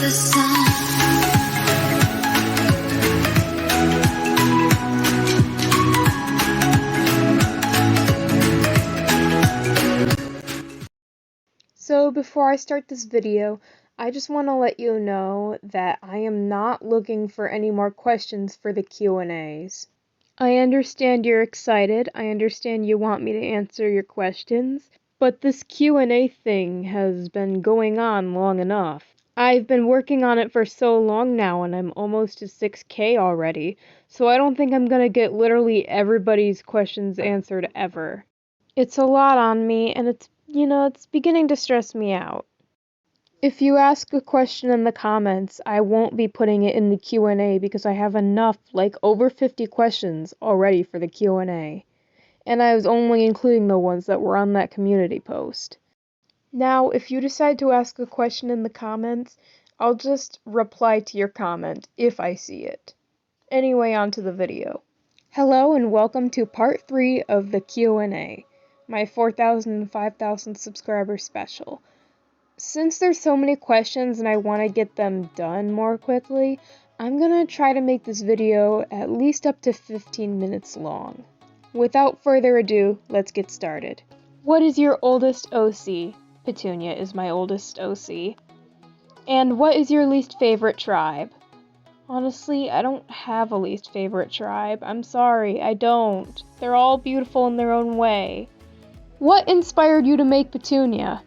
the sun. So before I start this video, I just want to let you know that I am not looking for any more questions for the Q&As. I understand you're excited, I understand you want me to answer your questions, but this Q&A thing has been going on long enough. I've been working on it for so long now and I'm almost to 6K already, so I don't think I'm gonna get literally everybody's questions answered ever. It's a lot on me and it's beginning to stress me out. If you ask a question in the comments, I won't be putting it in the Q&A because I have enough, like over 50 questions already for the Q&A. And I was only including the ones that were on that community post. Now, if you decide to ask a question in the comments, I'll just reply to your comment if I see it. Anyway, on to the video. Hello and welcome to part 3 of the Q&A. My 4,000 and 5,000 subscriber special. Since there's so many questions and I want to get them done more quickly, I'm gonna try to make this video at least up to 15 minutes long. Without further ado, let's get started. What is your oldest OC? Petunia is my oldest OC. And what is your least favorite tribe? Honestly, I don't have a least favorite tribe. I'm sorry, I don't. They're all beautiful in their own way. What inspired you to make Petunia?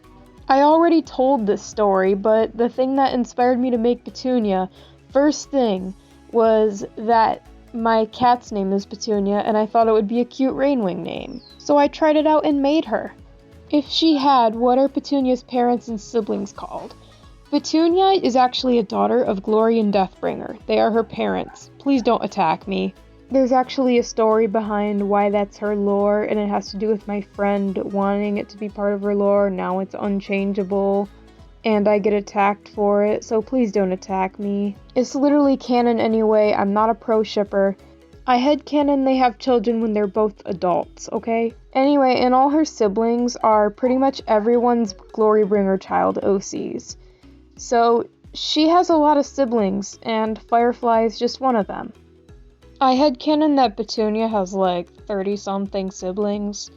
I already told this story, but the thing that inspired me to make Petunia, first thing, was that my cat's name is Petunia and I thought it would be a cute rainwing name. So I tried it out and made her. If she had, what are Petunia's parents and siblings called? Petunia is actually a daughter of Glory and Deathbringer. They are her parents. Please don't attack me. There's actually a story behind why that's her lore, and it has to do with my friend wanting it to be part of her lore. Now it's unchangeable, and I get attacked for it, so please don't attack me. It's literally canon anyway. I'm not a pro shipper. I headcanon they have children when they're both adults, okay? Anyway, and all her siblings are pretty much everyone's Glorybringer child OCs. So she has a lot of siblings, and Firefly is just one of them. I headcanon that Petunia has like 30-something siblings,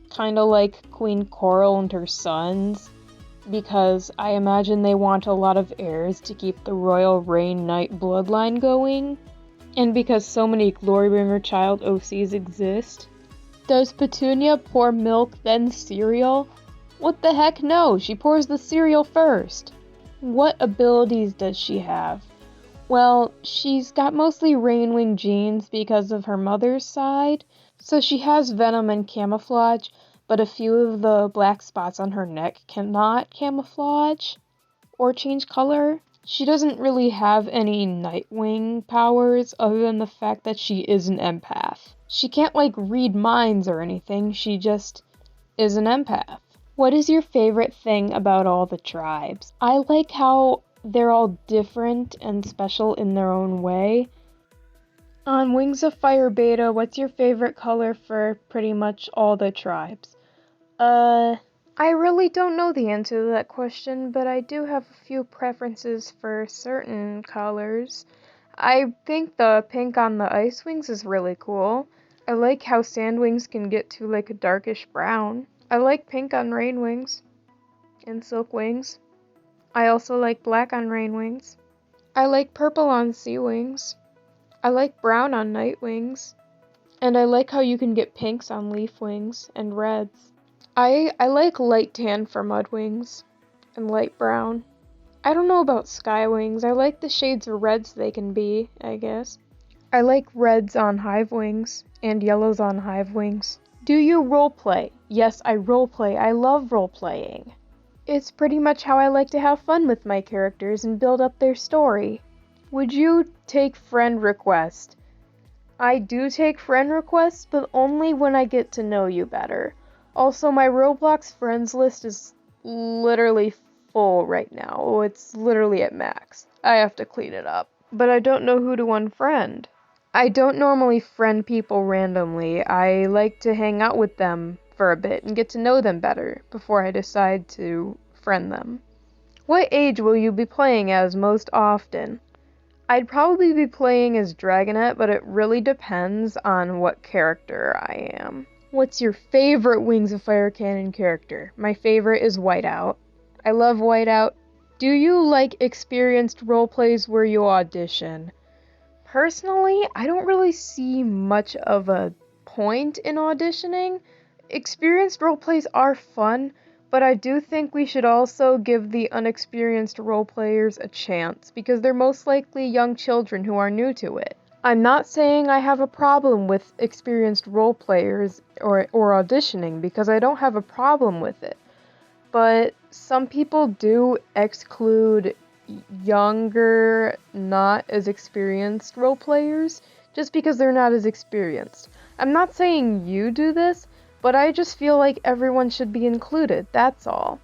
kinda like Queen Coral and her sons, because I imagine they want a lot of heirs to keep the Royal Rain Knight bloodline going, and because so many Glorybringer child OCs exist. Does Petunia pour milk then cereal? What the heck, no, she pours the cereal first. What abilities does she have? Well, she's got mostly Rainwing genes because of her mother's side, so she has venom and camouflage, but a few of the black spots on her neck cannot camouflage or change color. She doesn't really have any Nightwing powers other than the fact that she is an empath. She can't like read minds or anything, she just is an empath. What is your favorite thing about all the tribes? I like how they're all different and special in their own way. On Wings of Fire Beta, what's your favorite color for pretty much all the tribes? I really don't know the answer to that question, but I do have a few preferences for certain colors. I think the pink on the Ice Wings is really cool. I like how Sand Wings can get to like a darkish brown. I like pink on Rain Wings and Silk Wings. I also like black on Rain Wings. I like purple on Sea Wings. I like brown on Night Wings. And I like how you can get pinks on Leaf Wings and reds. I like light tan for Mud Wings and light brown. I don't know about Sky Wings. I like the shades of reds they can be, I guess. I like reds on Hive Wings and yellows on Hive Wings. Do you roleplay? Yes, I roleplay. I love roleplaying. It's pretty much how I like to have fun with my characters and build up their story. Would you take friend requests? I do take friend requests, but only when I get to know you better. Also, my Roblox friends list is literally full right now. It's literally at max. I have to clean it up. But I don't know who to unfriend. I don't normally friend people randomly. I like to hang out with them for a bit and get to know them better before I decide to friend them. What age will you be playing as most often? I'd probably be playing as Dragonette, but it really depends on what character I am. What's your favorite Wings of Fire canon character? My favorite is Whiteout. I love Whiteout. Do you like experienced roleplays where you audition? Personally, I don't really see much of a point in auditioning. Experienced roleplays are fun, but I do think we should also give the unexperienced roleplayers a chance, because they're most likely young children who are new to it. I'm not saying I have a problem with experienced roleplayers or auditioning, because I don't have a problem with it. But some people do exclude younger, not as experienced role players just because they're not as experienced. I'm not saying you do this, but I just feel like everyone should be included, that's all.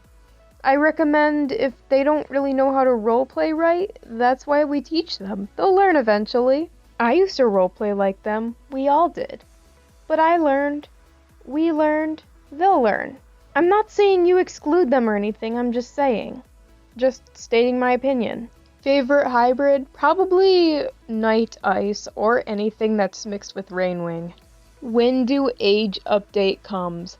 I recommend if they don't really know how to roleplay right, that's why we teach them. They'll learn eventually. I used to roleplay like them. We all did. But I learned. We learned. They'll learn. I'm not saying you exclude them or anything, I'm just saying. Just stating my opinion. Favorite hybrid? Probably Night Ice or anything that's mixed with Rainwing. When do age update comes?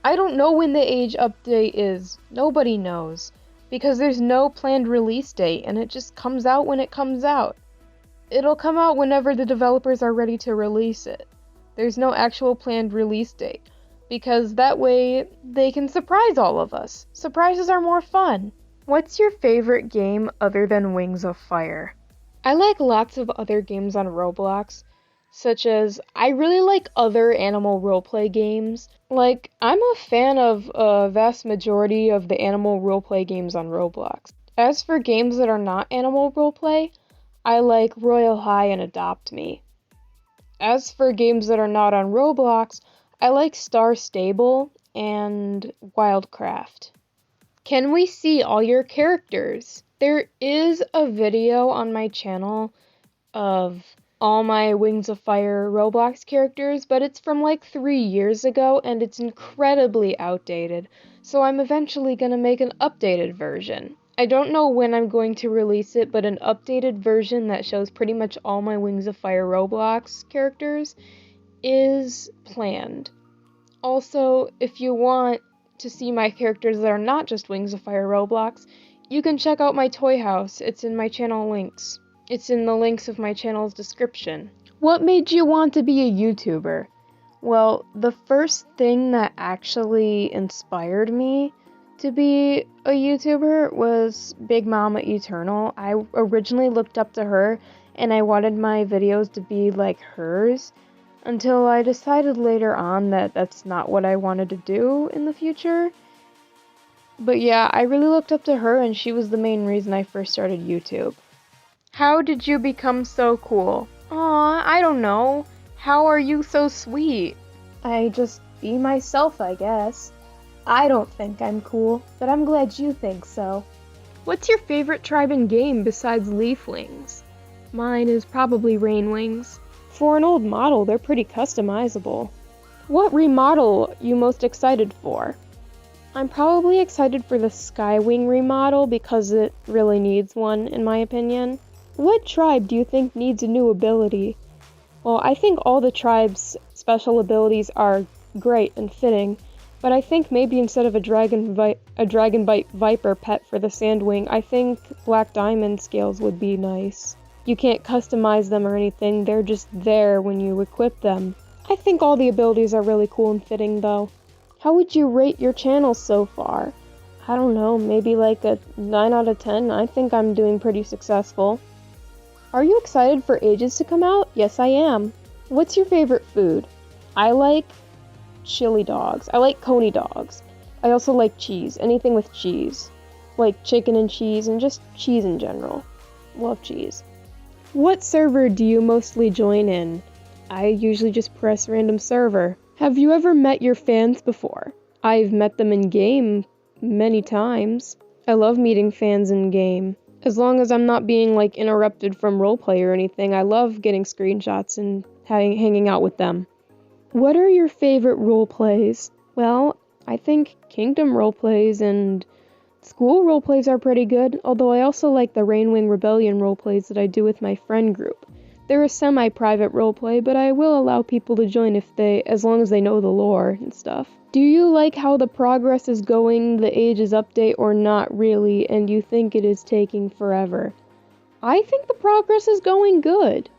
I don't know when the age update is. Nobody knows. Because there's no planned release date and it just comes out when it comes out. It'll come out whenever the developers are ready to release it. There's no actual planned release date. Because that way they can surprise all of us. Surprises are more fun. What's your favorite game other than Wings of Fire? I like lots of other games on Roblox, such as I really like other animal roleplay games. Like, I'm a fan of a vast majority of the animal roleplay games on Roblox. As for games that are not animal roleplay, I like Royal High and Adopt Me. As for games that are not on Roblox, I like Star Stable and Wildcraft. Can we see all your characters? There is a video on my channel of all my Wings of Fire Roblox characters, but it's from like 3 years ago and it's incredibly outdated, so I'm eventually gonna make an updated version. I don't know when I'm going to release it, but an updated version that shows pretty much all my Wings of Fire Roblox characters is planned. Also, if you want to see my characters that are not just Wings of Fire Roblox, you can check out my toy house. It's in my channel links. It's in the links of my channel's description. What made you want to be a YouTuber? Well, the first thing that actually inspired me to be a YouTuber was Big Mama Eternal. I originally looked up to her and I wanted my videos to be like hers, until I decided later on that that's not what I wanted to do in the future. But yeah, I really looked up to her and she was the main reason I first started YouTube. How did you become so cool? Aw, I don't know. How are you so sweet? I just be myself, I guess. I don't think I'm cool, but I'm glad you think so. What's your favorite tribe and game besides Leafwings? Mine is probably Rainwings. For an old model, they're pretty customizable. What remodel you most excited for? I'm probably excited for the Skywing remodel because it really needs one, in my opinion. What tribe do you think needs a new ability? Well, I think all the tribes' special abilities are great and fitting, but I think maybe instead of a Dragonbite Viper pet for the Sandwing, I think Black Diamond scales would be nice. You can't customize them or anything, they're just there when you equip them. I think all the abilities are really cool and fitting though. How would you rate your channel so far? I don't know, maybe like a 9 out of 10. I think I'm doing pretty successful. Are you excited for Ages to come out? Yes, I am. What's your favorite food? I like chili dogs. I like coney dogs. I also like cheese, anything with cheese. Like chicken and cheese and just cheese in general. Love cheese. What server do you mostly join in? I usually just press random server. Have you ever met your fans before? I've met them in game many times. I love meeting fans in game. As long as I'm not being like interrupted from roleplay or anything, I love getting screenshots and hanging out with them. What are your favorite roleplays? Well, I think Kingdom roleplays and School roleplays are pretty good, although I also like the Rainwing Rebellion roleplays that I do with my friend group. They're a semi-private roleplay, but I will allow people to join as long as they know the lore and stuff. Do you like how the progress is going, the Ages update, or not really, and you think it is taking forever? I think the progress is going good.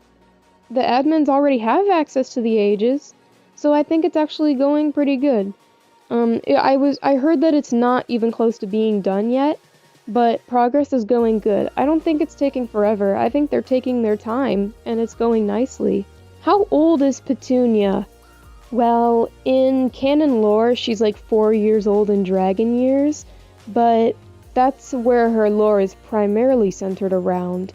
The admins already have access to the Ages, so I think it's actually going pretty good. I heard that it's not even close to being done yet, but progress is going good. I don't think it's taking forever. I think they're taking their time, and it's going nicely. How old is Petunia? Well, in canon lore, she's like 4 years old in dragon years, but that's where her lore is primarily centered around.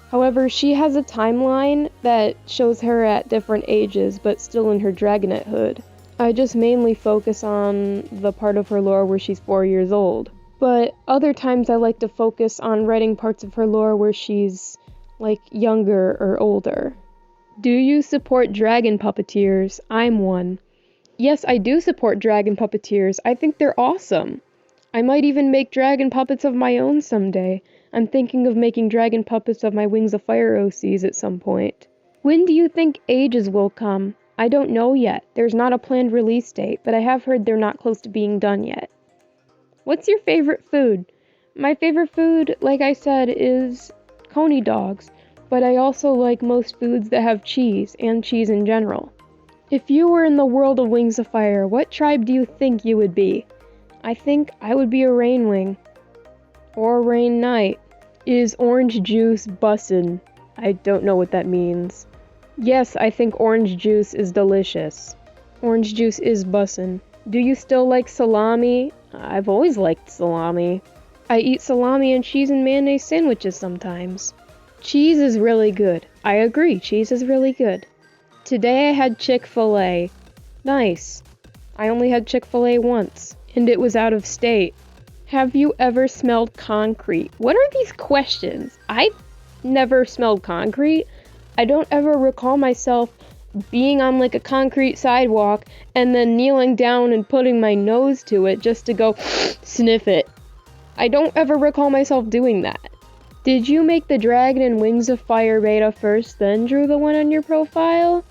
However, she has a timeline that shows her at different ages, but still in her dragonethood. I just mainly focus on the part of her lore where she's 4 years old. But other times I like to focus on writing parts of her lore where she's, like, younger or older. Do you support dragon puppeteers? I'm one. Yes, I do support dragon puppeteers. I think they're awesome. I might even make dragon puppets of my own someday. I'm thinking of making dragon puppets of my Wings of Fire OCs at some point. When do you think Ages will come? I don't know yet. There's not a planned release date, but I have heard they're not close to being done yet. What's your favorite food? My favorite food, like I said, is coney dogs, but I also like most foods that have cheese, and cheese in general. If you were in the world of Wings of Fire, what tribe do you think you would be? I think I would be a Rainwing. Or a Rain Knight. Is orange juice bussin'? I don't know what that means. Yes, I think orange juice is delicious. Orange juice is bussin'. Do you still like salami? I've always liked salami. I eat salami and cheese and mayonnaise sandwiches sometimes. Cheese is really good. I agree, cheese is really good. Today I had Chick-fil-A. Nice. I only had Chick-fil-A once, and it was out of state. Have you ever smelled concrete? What are these questions? I've never smelled concrete. I don't ever recall myself being on like a concrete sidewalk and then kneeling down and putting my nose to it just to go sniff it. I don't ever recall myself doing that. Did you make the dragon in Wings of Fire beta first, then drew the one on your profile?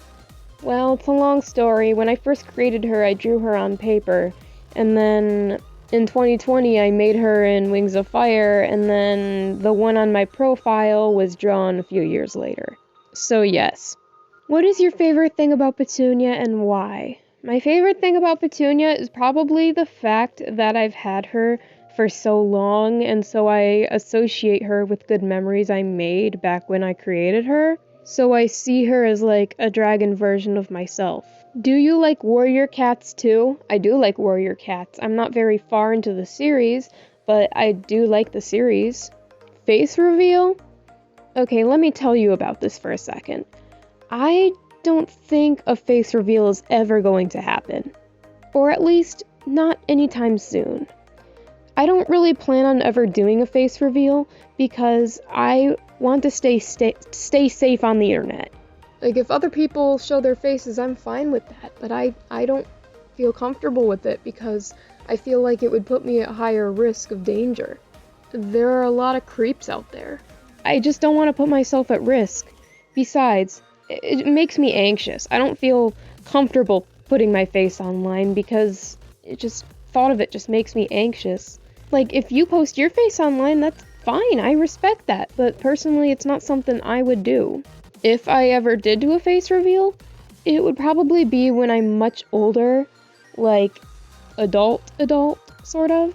Well, it's a long story. When I first created her, I drew her on paper, and then in 2020 I made her in Wings of Fire, and then the one on my profile was drawn a few years later. So yes. What is your favorite thing about Petunia and why? My favorite thing about Petunia is probably the fact that I've had her for so long, and so I associate her with good memories I made back when I created her. So I see her as like a dragon version of myself. Do you like warrior cats too? I do like warrior cats. I'm not very far into the series, but I do like the series. Face reveal? Okay, let me tell you about this for a second. I don't think a face reveal is ever going to happen. Or at least, not anytime soon. I don't really plan on ever doing a face reveal because I want to stay safe on the internet. Like, if other people show their faces, I'm fine with that, but I don't feel comfortable with it because I feel like it would put me at higher risk of danger. There are a lot of creeps out there. I just don't want to put myself at risk. Besides, it makes me anxious. I don't feel comfortable putting my face online because thought of it just makes me anxious. Like, if you post your face online, that's fine, I respect that, but personally it's not something I would do. If I ever did do a face reveal, it would probably be when I'm much older, like adult, sort of.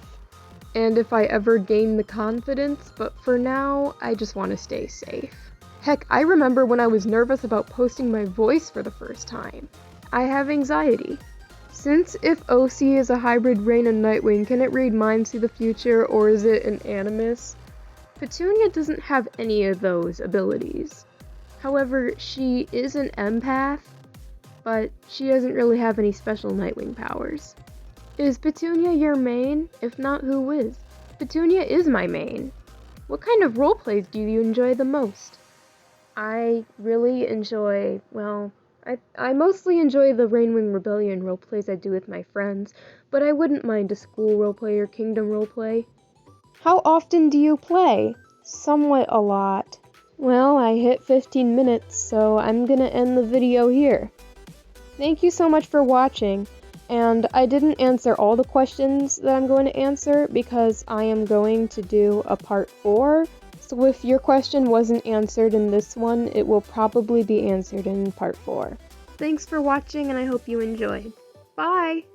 And if I ever gain the confidence, but for now, I just want to stay safe. Heck, I remember when I was nervous about posting my voice for the first time. I have anxiety. Since if OC is a hybrid Rain and Nightwing, can it read minds to the future, or is it an animus? Petunia doesn't have any of those abilities. However, she is an empath, but she doesn't really have any special Nightwing powers. Is Petunia your main? If not, who is? Petunia is my main. What kind of roleplays do you enjoy the most? I really enjoy, I mostly enjoy the Rainwing Rebellion roleplays I do with my friends, but I wouldn't mind a school roleplay or kingdom roleplay. How often do you play? Somewhat a lot. Well, I hit 15 minutes, so I'm gonna end the video here. Thank you so much for watching, and I didn't answer all the questions that I'm going to answer because I am going to do a part 4, so if your question wasn't answered in this one, it will probably be answered in part 4. Thanks for watching, and I hope you enjoyed. Bye!